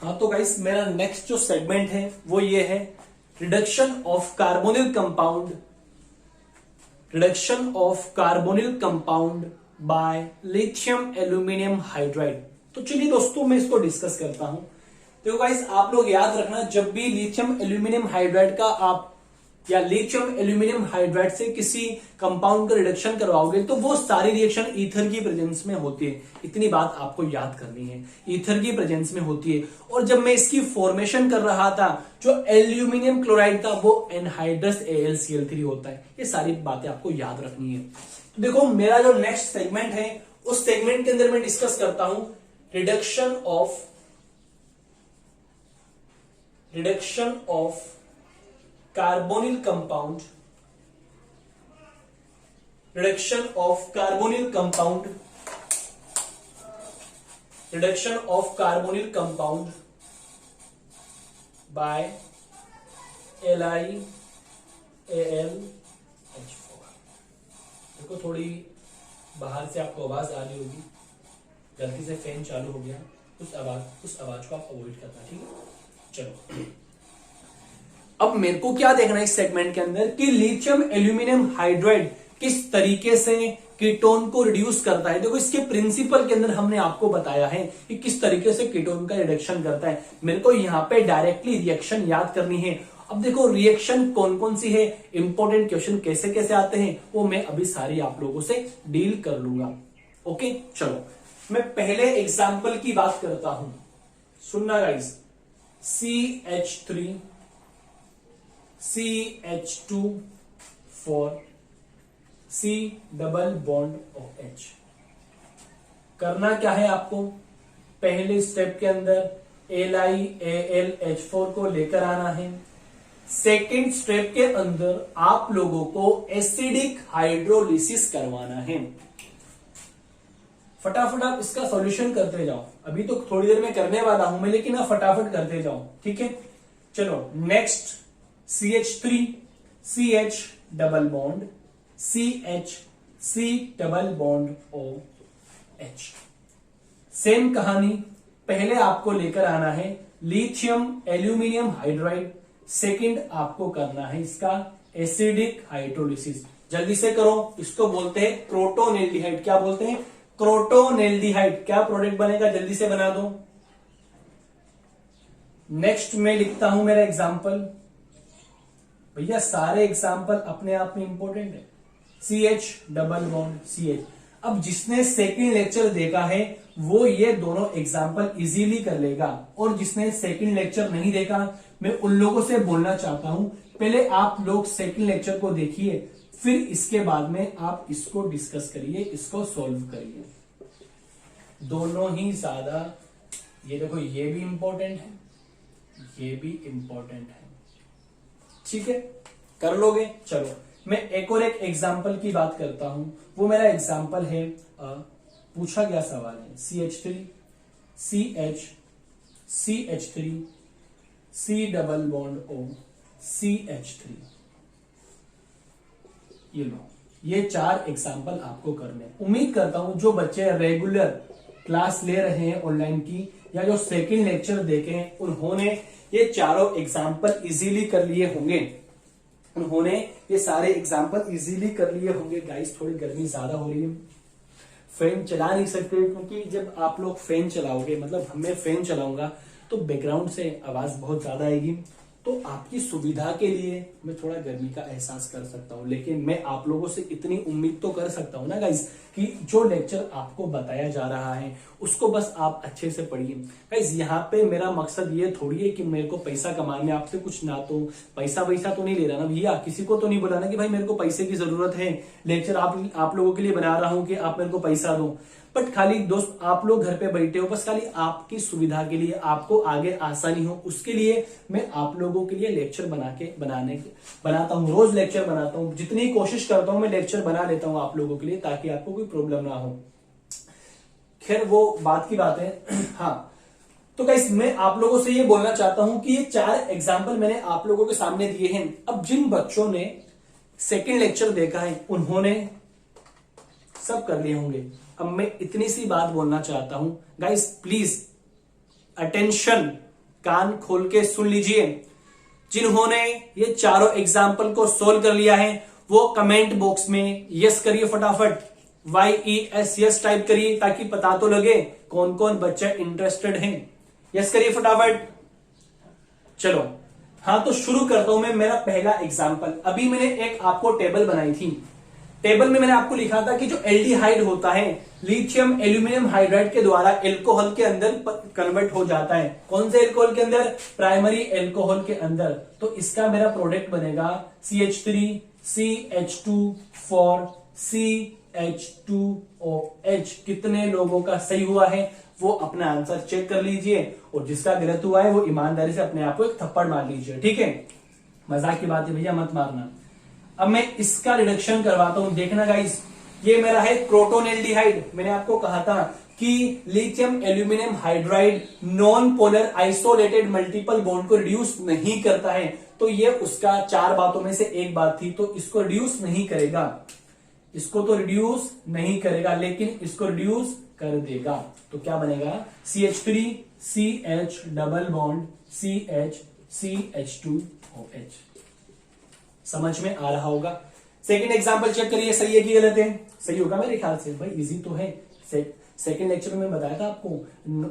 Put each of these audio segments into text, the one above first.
हाँ तो गाइस मेरा नेक्स्ट जो सेगमेंट है वो ये है reduction of carbonyl compound, reduction of carbonyl compound by lithium aluminium hydride. तो चलिए दोस्तों मैं इसको डिस्कस करता हूं। देखो गाइस आप लोग याद रखना, जब भी लिथियम एल्यूमिनियम हाइड्राइड का आप या लिथियम एल्यूमिनियम हाइड्राइड से किसी कंपाउंड का रिडक्शन करवाओगे तो वो सारी रिएक्शन ईथर की प्रेजेंस में होती है। इतनी बात आपको याद करनी है, ईथर की प्रेजेंस में होती है। और जब मैं इसकी फॉर्मेशन कर रहा था, जो एल्यूमिनियम क्लोराइड था वो एनहाइड्रस AlCl3 होता है। ये सारी बातें आपको याद रखनी है। तो देखो मेरा जो नेक्स्ट सेगमेंट है उस सेगमेंट के अंदर मैं डिस्कस करता हूं reduction of carbonyl compound, reduction of carbonyl compound bye LiAlH4। देखो थोड़ी बाहर से आपको आवाज आ रही होगी, गलती से फैन चालू हो गया, उस आवाज को आप अवॉइड करना, ठीक है। चलो अब मेरे को क्या देखना है इस सेगमेंट के अंदर कि लिथियम एल्यूमिनियम हाइड्राइड किस तरीके से कीटोन को रिड्यूस करता है। देखो इसके प्रिंसिपल के अंदर हमने आपको बताया है कि किस तरीके से कीटोन का रिडक्शन करता है। मेरे को यहां पे डायरेक्टली रिएक्शन याद करनी है। अब देखो रिएक्शन कौन कौन सी है, इंपॉर्टेंट क्वेश्चन कैसे कैसे आते हैं, वो मैं अभी सारी आप लोगों से डील कर लूंगा। ओके चलो मैं पहले एग्जाम्पल की बात करता हूं, सुनना guys. CH2 C double bond OH। करना क्या है आपको, पहले स्टेप के अंदर LiAlH4 को लेकर आना है। सेकेंड स्टेप के अंदर आप लोगों को एसिडिक हाइड्रोलिसिस करवाना है। फटाफट आप इसका सॉल्यूशन करते जाओ, अभी तो थोड़ी देर में करने वाला हूं मैं, लेकिन आप फटाफट करते जाओ, ठीक है। चलो next CH3 CH double bond CH C double bond OH। Same कहानी, पहले आपको लेकर आना है लिथियम एल्यूमिनियम हाइड्राइड, सेकंड आपको करना है इसका एसिडिक हाइड्रोलिसिस। जल्दी से करो, इसको बोलते हैं क्रोटोनेल्डिहाइड। क्या बोलते हैं, क्रोटोनेल्डिहाइड। क्या प्रोडक्ट बनेगा, जल्दी से बना दो। नेक्स्ट मैं लिखता हूं मेरा एग्जाम्पल, भैया सारे एग्जाम्पल अपने आप में इंपॉर्टेंट है। CH double bond CH। अब जिसने सेकंड लेक्चर देखा है वो ये दोनों एग्जाम्पल इजीली कर लेगा, और जिसने सेकंड लेक्चर नहीं देखा मैं उन लोगों से बोलना चाहता हूं पहले आप लोग सेकंड लेक्चर को देखिए, फिर इसके बाद में आप इसको डिस्कस करिए, इसको सॉल्व करिए। दोनों ही ज्यादा, ये देखो ये भी इंपॉर्टेंट है, ये भी इंपॉर्टेंट है, ठीक है, कर लोगे। चलो मैं एक और एक एग्जाम्पल की बात करता हूं, वो मेरा एग्जाम्पल है, पूछा गया सवाल है CH3 CH3 C double bond O CH3। ये लो, ये 4 एग्जाम्पल आपको करने हैं। उम्मीद करता हूं जो बच्चे रेगुलर क्लास ले रहे हैं ऑनलाइन की, या जो सेकंड लेक्चर देखे हैं, उन्होंने ये चारों एग्जाम्पल इजीली कर लिए होंगे। उन्होंने ये सारे एग्जाम्पल इजीली कर लिए होंगे। गाइस थोड़ी गर्मी ज्यादा हो रही है, फैन चला नहीं सकते, क्योंकि जब आप लोग फैन चलाओगे, मतलब मैं फैन चलाऊंगा तो बैकग्राउंड से आवाज बहुत ज्यादा आएगी। तो आपकी सुविधा के लिए मैं थोड़ा गर्मी का एहसास कर सकता हूं, लेकिन मैं आप लोगों से इतनी उम्मीद तो कर सकता हूं ना गाइस कि जो लेक्चर आपको बताया जा रहा है उसको बस आप अच्छे से पढ़िए। गाइस यहाँ पे मेरा मकसद ये थोड़ी है कि मेरे को पैसा कमाने, आपसे कुछ ना तो पैसा वैसा तो नहीं ले रहा ना भैया, किसी को तो नहीं बोला ना कि भाई मेरे को पैसे की जरूरत है, लेक्चर आप लोगों के लिए बना रहा हूं कि आप मेरे को पैसा दो। बट खाली दोस्त आप लोग घर पे बैठे हो, बस खाली आपकी सुविधा के लिए, आपको आगे आसानी हो उसके लिए मैं आप लोगों के लिए लेक्चर बनाता हूँ, रोज लेक्चर बनाता हूँ। जितनी कोशिश करता हूँ मैं लेक्चर बना लेता हूँ आप लोगों के लिए, ताकि आपको कोई प्रॉब्लम ना हो। खैर वो बात की बात है। हाँ तो गाइस मैं आप लोगों से ये बोलना चाहता हूं कि ये 4 एग्जाम्पल मैंने आप लोगों के सामने दिए हैं। अब जिन बच्चों ने सेकंड लेक्चर देखा है उन्होंने सब कर लिए होंगे। अब मैं इतनी सी बात बोलना चाहता हूं गाइस, प्लीज अटेंशन, कान खोल के सुन लीजिए। जिन्होंने ये चारों एग्जाम्पल को सोल्व कर लिया है वो कमेंट बॉक्स में यस करिए, फटाफट YES यस टाइप करिए, ताकि पता तो लगे कौन कौन बच्चे इंटरेस्टेड हैं। यस करिए फटाफट। चलो हाँ, तो शुरू करता हूं मैं मेरा पहला एग्जाम्पल। अभी मैंने एक आपको टेबल बनाई थी। टेबल में मैंने आपको लिखा था कि जो एल्डिहाइड होता है लिथियम एल्यूमिनियम हाइड्राइड के द्वारा एल्कोहल के अंदर कन्वर्ट हो जाता है। कौन से एल्कोहल के अंदर? प्राइमरी एल्कोहल के अंदर। तो इसका मेरा प्रोडक्ट बनेगा CH3 CH2 CH2OH। कितने लोगों का सही हुआ है वो अपना आंसर चेक कर लीजिए, और जिसका गलत हुआ है वो ईमानदारी से अपने आप को एक थप्पड़ मार लीजिए, ठीक है। मजाक की बात है भैया, मत मारना। अब मैं इसका रिडक्शन करवाता हूं, देखना गाइस। ये मेरा है प्रोटोनेल्डिहाइड। मैंने आपको कहा था कि lithium aluminium hydride non polar isolated multiple bond को रिड्यूस नहीं करता है। तो ये उसका 4 बातों में से एक बात थी, तो इसको रिड्यूस नहीं करेगा। इसको तो रिड्यूस नहीं करेगा, लेकिन इसको रिड्यूस कर देगा। तो क्या बनेगा? CH3 CH double bond CH CH2OH। समझ में आ रहा होगा। सेकंड एग्जांपल चेक करिए, सही है कि गलत है? सही होगा मेरे ख्याल से भाई, इजी तो है। सेकंड लेक्चर में बताया था आपको,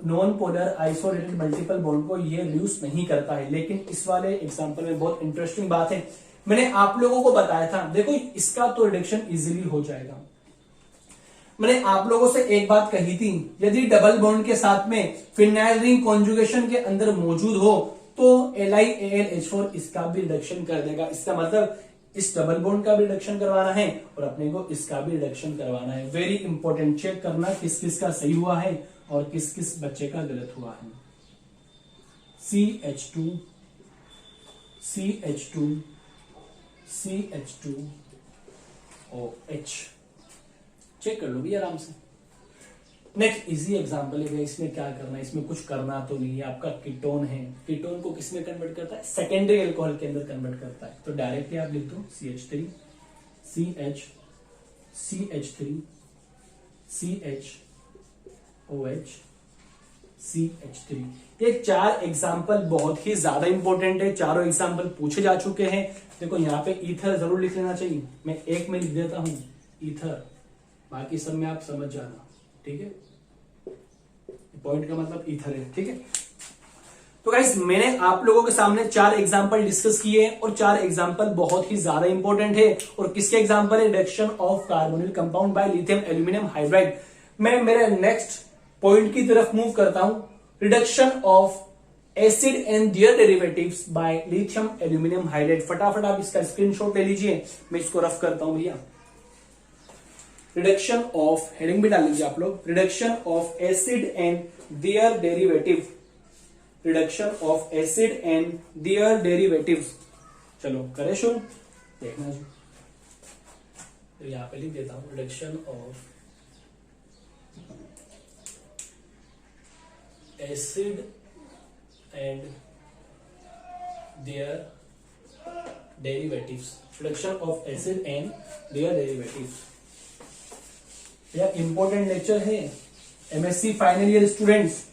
non polar isolated multiple bond को ये रिड्यूस नहीं करता है। लेकिन इस वाले एग्जांपल में बहुत इंटरेस्टिंग बात है, मैंने आप लोगों को बताया था। देखो इसका तो रिडक्शन इजीली हो जाएगा। मैंने आप लोगों से एक बात कही थी, यदि डबल बॉन्ड के साथ में फिनाइल रिंग कॉन्जुगेशन के अंदर मौजूद हो तो LiAlH4 इसका भी रिडक्शन कर देगा। इसका मतलब इस डबल बॉन्ड का भी रिडक्शन करवाना है और अपने को इसका भी रिडक्शन करवाना है। वेरी इंपॉर्टेंट, चेक करना किस किस का सही हुआ है और किस किस बच्चे का गलत हुआ है। CH2 CH2 CH2OH चेक कर लो भी आराम से। नेक्स्ट इजी एग्जांपल है, इसमें क्या करना है? इसमें कुछ करना तो नहीं है। आपका कीटोन है, कीटोन को किसमें कन्वर्ट करता है? सेकेंडरी अल्कोहल के अंदर कन्वर्ट करता है। तो डायरेक्टली आप लिख दो CH3 CH CH3 CHOH CH3। ये 4 एग्जाम्पल बहुत ही ज्यादा इंपॉर्टेंट है। चारों एग्जाम्पल पूछे जा चुके हैं। देखो यहाँ पे ईथर जरूर लिख लेना चाहिए, मैं एक में लिख देता हूं ईथर, बाकी सब में आप समझ जाना, ठीक है। पॉइंट का मतलब ईथर है, ठीक है। तो गाइस मैंने आप लोगों के सामने 4 एग्जांपल डिस्कस किए और 4 एग्जांपल बहुत ही ज्यादा इंपॉर्टेंट है। और किसके एग्जांपल है? Reduction of carbonyl compound by lithium aluminium hydride. मैं मेरे नेक्स्ट पॉइंट की तरफ मूव करता हूं, reduction of acid and their derivatives by lithium aluminium hydride. फटाफट आप इसका स्क्रीनशॉट ले लीजिए, मैं इसको रफ करता हूं भैया। रिडक्शन ऑफ, हेडिंग भी डाल लीजिए आप लोग, reduction of acid and their derivative, reduction of acid and their derivatives. चलो करें शुरू, देखना जी। तो यहां पे लिख देता हूं reduction of acid and their derivatives, reduction of acid and their derivatives. यह इंपॉर्टेंट लेक्चर है। MSc final year students,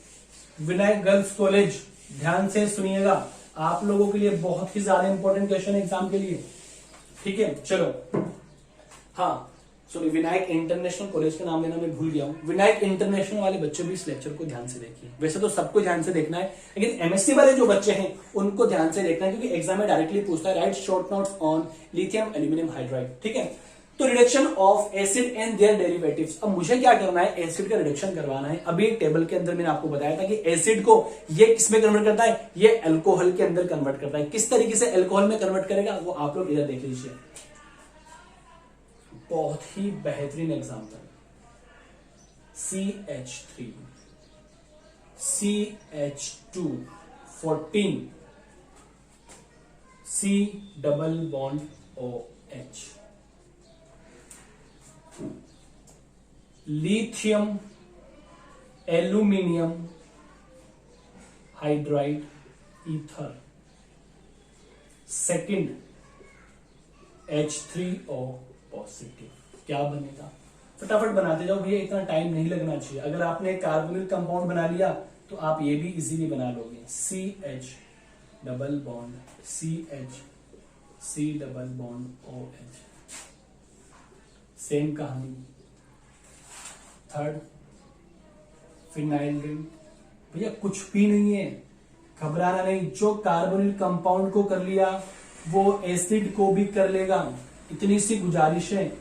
Vinayak girls college, ध्यान से सुनिएगा, आप लोगों के लिए बहुत ही ज्यादा इंपॉर्टेंट क्वेश्चन है एग्जाम के लिए, ठीक है। चलो हाँ सॉरी, विनायक इंटरनेशनल कॉलेज का नाम लेना मैं भूल गया हूं। विनायक इंटरनेशनल वाले बच्चे भी इस लेक्चर को ध्यान से देखिए। वैसे तो सबको ध्यान से देखना है, लेकिन MSc वाले जो बच्चे हैं उनको ध्यान से देखना है, क्योंकि एग्जाम में डायरेक्टली पूछता है write short notes on lithium aluminium hydride, ठीक है। तो reduction of acid and their derivatives. अब मुझे क्या करना है? एसिड का रिडक्शन करवाना है। अभी टेबल के अंदर मैंने आपको बताया था कि एसिड को ये किसमें कन्वर्ट करता है? ये अल्कोहल के अंदर कन्वर्ट करता है। किस तरीके से अल्कोहल में कन्वर्ट करेगा वो आप लोग इधर देख लीजिए। बहुत ही बेहतरीन example, CH3 CH2 14 C double bond OH, lithium aluminium hydride ether, second H3O positive. क्या बनेगा? फटाफट बनाते जाओ भैया, इतना टाइम नहीं लगना चाहिए। अगर आपने कार्बोनिल कंपाउंड बना लिया तो तो आप ये भी इजीली बना लोगे, C H double bond C H C double bond O H. Same कहानी थर्ड, फिनाइल रिंग। भैया कुछ भी नहीं है, घबराना नहीं, जो कार्बोनिल कंपाउंड को कर लिया वो एसिड को भी कर लेगा। इतनी सी गुजारिश है,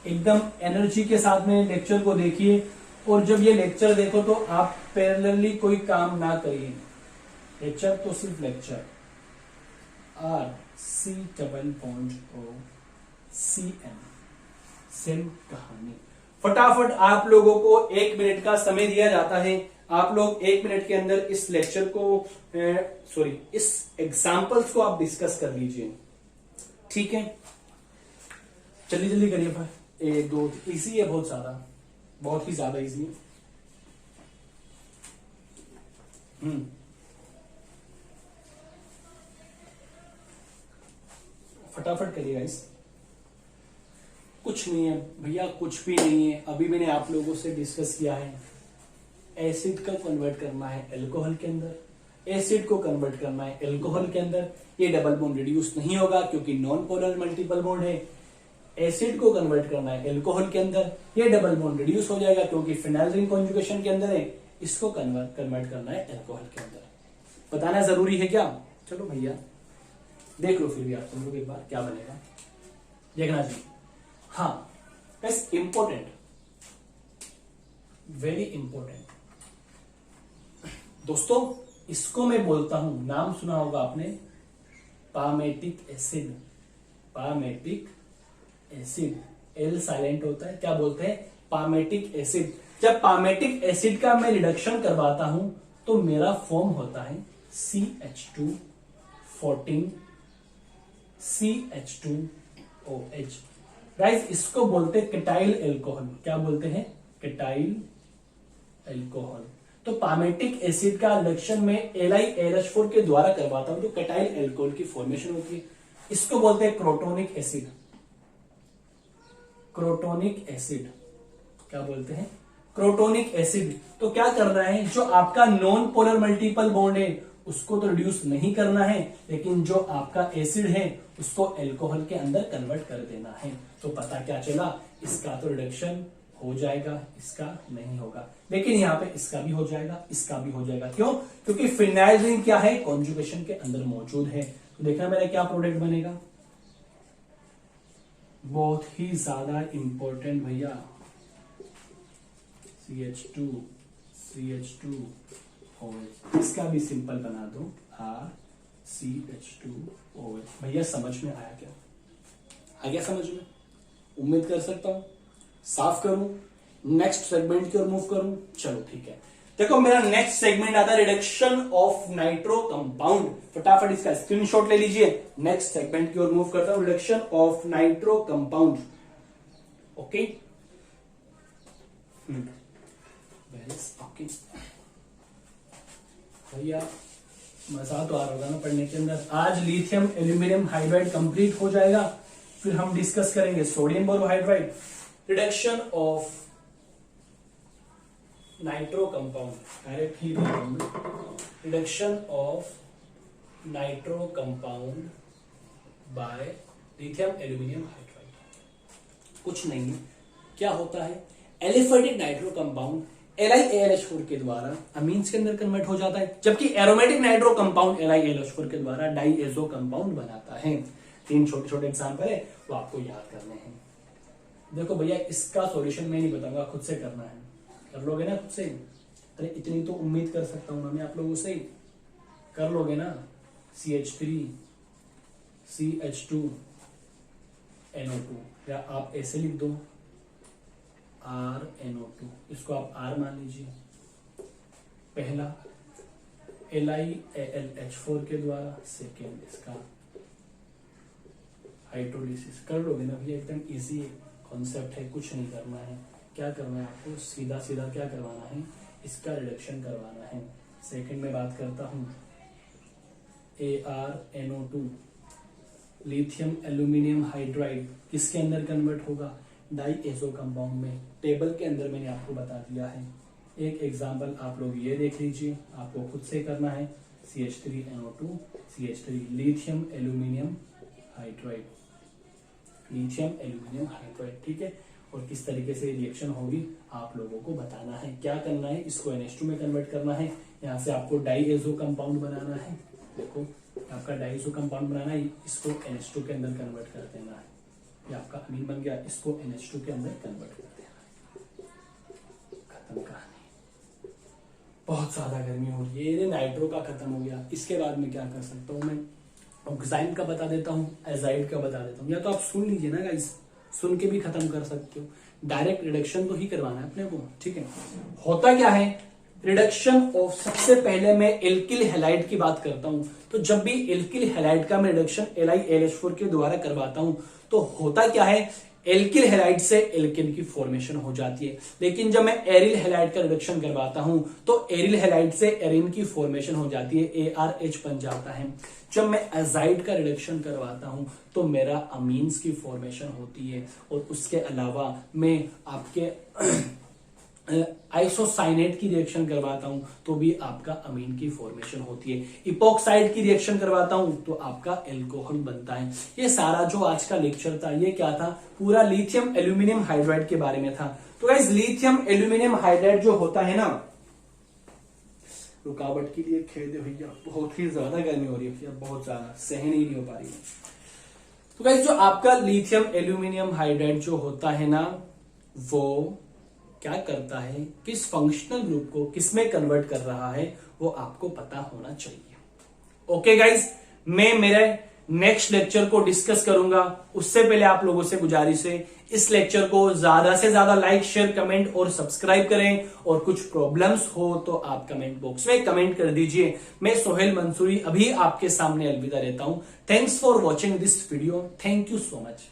एकदम एनर्जी के साथ में लेक्चर को देखिए, और जब ये लेक्चर देखो तो आप पैरेलली कोई काम ना करिए। लेक्चर तो सिर्फ lecture. R C double bond O C N, same कहानी। फटाफट आप लोगों को 1 मिनट का समय दिया जाता है, आप लोग 1 मिनट के अंदर इस लेक्चर को इस एग्जाम्पल्स को आप डिस्कस कर लीजिए, ठीक है। जल्दी जल्दी करिए भाई, 1 2 इजी है, बहुत सारा, बहुत ही ज्यादा इजी है। फटाफट करिए गाइस। कुछ नहीं है भैया, कुछ भी नहीं है। अभी मैंने आप लोगों से डिस्कस किया है, एसिड का कन्वर्ट करना है एल्कोहल के अंदर, एसिड को कन्वर्ट करना है एल्कोहल के अंदर। ये डबल बॉन्ड रिड्यूस नहीं होगा क्योंकि नॉन पोलर मल्टीपल बॉन्ड है। एसिड को कन्वर्ट करना है एल्कोहल के अंदर, ये डबल बॉन्ड रिड्यूस हो जाएगा क्योंकि फिनाइल रिंग कॉन्जुगेशन के अंदर है। इसको कन्वर्ट करना है एल्कोहल के अंदर। बताना जरूरी है क्या? चलो भैया देख लो फिर भी आप तुम लोग एक बार क्या बनेगा, देखना जी। हाँ बस इंपॉर्टेंट, वेरी इंपॉर्टेंट दोस्तों, इसको मैं बोलता हूं, नाम सुना होगा आपने, palmitic acid. Palmitic acid, L silent होता है, क्या बोलते हैं? Palmitic acid. जब पामेटिक एसिड का मैं रिडक्शन करवाता हूं तो मेरा फॉर्म होता है CH2 14 CH2OH। गाइस इसको बोलते हैं केटाइल एल्कोहल। क्या बोलते हैं? केटाइल एल्कोहल। तो पामेटिक एसिड का रिडक्शन में LiAlH4 के द्वारा करवाता हूं तो केटाइल एल्कोहल की फॉर्मेशन होती है। इसको बोलते हैं क्रोटोनिक एसिड। क्रोटोनिक एसिड, क्या बोलते हैं? Crotonic acid. तो क्या करना है, जो आपका नॉन पोलर मल्टीपल बॉन्ड है उसको तो रिड्यूस नहीं करना है, लेकिन जो आपका एसिड है उसको एल्कोहल के अंदर कन्वर्ट कर देना है। तो पता क्या चला, इसका तो रिडक्शन हो जाएगा, इसका नहीं होगा, लेकिन यहां पे इसका भी हो जाएगा, इसका भी हो जाएगा। क्यों? क्योंकि फिनाइल रिंग क्या है, कॉन्जुगेशन के अंदर मौजूद है। तो देखना मेरा क्या प्रोडक्ट बनेगा, बहुत ही ज्यादा इंपॉर्टेंट भैया, CH2OH। इसका भी सिंपल बना दो, RCH2OH। भैया समझ में आया क्या? आ गया समझ में? उम्मीद कर सकता हूं। साफ करूं, नेक्स्ट सेगमेंट की ओर मूव करूं? चलो ठीक है। देखो मेरा नेक्स्ट सेगमेंट आता है रिडक्शन ऑफ नाइट्रो कंपाउंड। फटाफट इसका स्क्रीनशॉट ले लीजिए। नेक्स्ट सेगमेंट की ओर मूव करता हूं, reduction of nitro compound. Okay okay भैया, मजा तो आ रहा होगा ना पढ़ने के अंदर। आज लिथियम एल्यूमिनियम हाइड्राइड कंप्लीट हो जाएगा, फिर हम डिस्कस करेंगे sodium borohydride. Reduction of nitro compound, directly reduction of nitro compound by lithium aluminium hydride. कुछ नहीं है, क्या होता है, एलिफेटिक नाइट्रो कंपाउंड LiAlH4 के द्वारा अमीन्स के अंदर कन्वर्ट हो जाता है, जबकि एरोमेटिक नाइट्रो कंपाउंड LiAlH4 के द्वारा डाइएजो कंपाउंड बनाता है। 3 छोटे छोटे एग्जाम्पल है, वो आपको याद करने हैं। देखो भैया इसका सॉल्यूशन मैं नहीं बताऊंगा, खुद से करना है। कर लोगे ना खुद से? अरे इतनी तो उम्मीद कर सकता हूं ना मैं आप लोगों से, कर लोगे ना? CH3 CH2NO2, या आप ऐसे लिख दो RNO2, इसको आप R मान लीजिए। पहला LiAlH4 के द्वारा, सेकेंड इसका हाइड्रोलिसिस। कर लोगे ना भैया? एकदम इजी कॉन्सेप्ट है, कुछ नहीं करना है। क्या करना है आपको? सीधा सीधा क्या करवाना है, इसका रिडक्शन करवाना है। सेकेंड में बात करता हूं, ArNO2 लिथियम एल्यूमिनियम हाइड्राइड किसके अंदर कन्वर्ट होगा? डाइएजो कंपाउंड में। टेबल के अंदर मैंने आपको बता दिया है, एक एग्जाम्पल आप लोग ये देख लीजिए, आपको खुद से करना है। CH3NO2 CH3 lithium aluminium hydride, lithium aluminium hydride, ठीक है। और किस तरीके से रिएक्शन होगी आप लोगों को बताना है। क्या करना है, इसको NH2 में कन्वर्ट करना है। यहाँ से आपको डाईएजो कंपाउंड बनाना है। देखो आपका डाईएजो कंपाउंड बनाना है, इसको NH2 के अंदर कन्वर्ट कर देना है। ये आपका अमीन बन गया, इसको NH2 के अंदर कन्वर्ट कर देना है। खत्म कहानी। बहुत ज्यादा गर्मी हो रही है, ये नाइट्रो का खत्म हो गया। इसके बाद में क्या कर सकता हूँ मैं, ऑक्साइड का बता देता हूँ, एजाइड का बता देता हूँ। या तो आप सुन लीजिए ना गाइस, सुन के भी खत्म कर सकते हो। डायरेक्ट रिडक्शन तो ही करवाना है अपने को, ठीक है। होता क्या है, रिडक्शन ऑफ, सबसे पहले मैं एल्किल हैलाइड की बात करता हूं। तो जब भी एल्किल हैलाइड का मैं रिडक्शन LiAlH4 के द्वारा करवाता हूं तो होता क्या है, एल्किल हैलाइड से एल्केन की फॉर्मेशन हो जाती है। लेकिन जब मैं एरिल हैलाइड का रिडक्शन करवाता हूं तो एरिल हैलाइड से एरिन की फॉर्मेशन हो जाती है, ARH बन जाता है। जब मैं एजाइड का रिडक्शन करवाता हूं तो मेरा अमीन्स की फॉर्मेशन होती है। और उसके अलावा मैं आपके आइसोसाइनेट की रिएक्शन करवाता हूं तो भी आपका अमीन की फॉर्मेशन होती है। इपोक्साइड की रिएक्शन करवाता हूं तो आपका एल्कोहल बनता है। ये सारा जो आज का लेक्चर था ये क्या था, पूरा लिथियम एल्यूमिनियम हाइड्राइड के बारे में था। तो गाइस लिथियम एल्यूमिनियम हाइड्राइड जो होता है ना, रुकावट के लिए खेद भैया, बहुत ही ज्यादा गर्मी हो रही है भैया, बहुत ज्यादा सहन ही नहीं हो पा रही है। तो गाइस जो आपका लिथियम एल्यूमिनियम हाइड्राइड जो होता है ना, वो क्या करता है, किस फंक्शनल ग्रुप को किस में कन्वर्ट कर रहा है वो आपको पता होना चाहिए। ओके गाइस, मैं मेरे नेक्स्ट लेक्चर को डिस्कस करूंगा। उससे पहले आप लोगों से गुजारिश है, इस लेक्चर को ज्यादा से ज्यादा लाइक शेयर कमेंट और सब्सक्राइब करें। और कुछ प्रॉब्लम्स हो तो आप कमेंट बॉक्स में कमेंट कर दीजिए। मैं सोहेल मंसूरी अभी आपके सामने अलविदा लेता हूं। Thanks for watching this video, thank you so much.